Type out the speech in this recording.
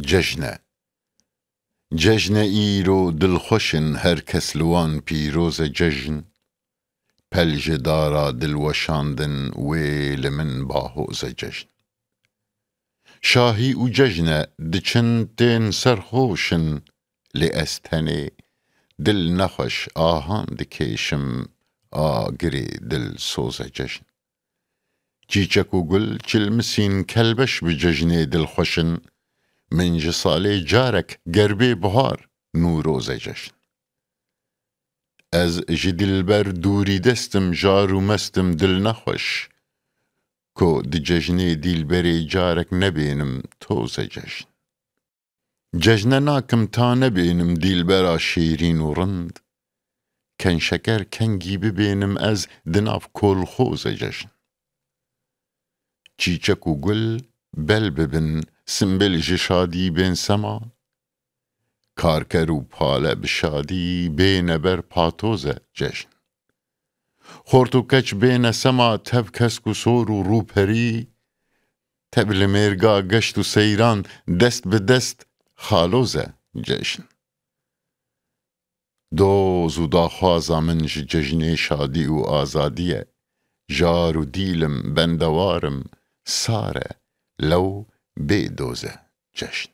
جژن ایرو دلخوشن هر کس لوان پیروز جژن پلج دارا دلوشاندن ویل من باهوز جژن شاهی او جژن دچن تین سرخوشن لأستنی دل نخوش آهان دکیشم آگری دل سوز جژن چیچک و گل چلمسین کلبش بجژنی دلخوشن من جسالی جارک گربه بهار نوروز جژن از جدل بر دوری دستم جارو مستم دل نخوش کو دی جژنی دیل بری جارک نبینم توز جژن جژن ناکم تا نبینم دیل برا شیرین و رند کن شکر کنگی ببینم از دناف کل خوز جژن چیچک و گل بل ببن سنبل شادی بین سما کارکر و پاله بشادی بین بر پاتوز جژن خورت و کچ بین سما تب کسک و سور و روپری تبل مرگا گشت و سیران دست به دست خالوز جژن دوز و داخوازا من جژن شادی و آزادیه جار و دیلم بندوارم ساره لو بدوزه جژن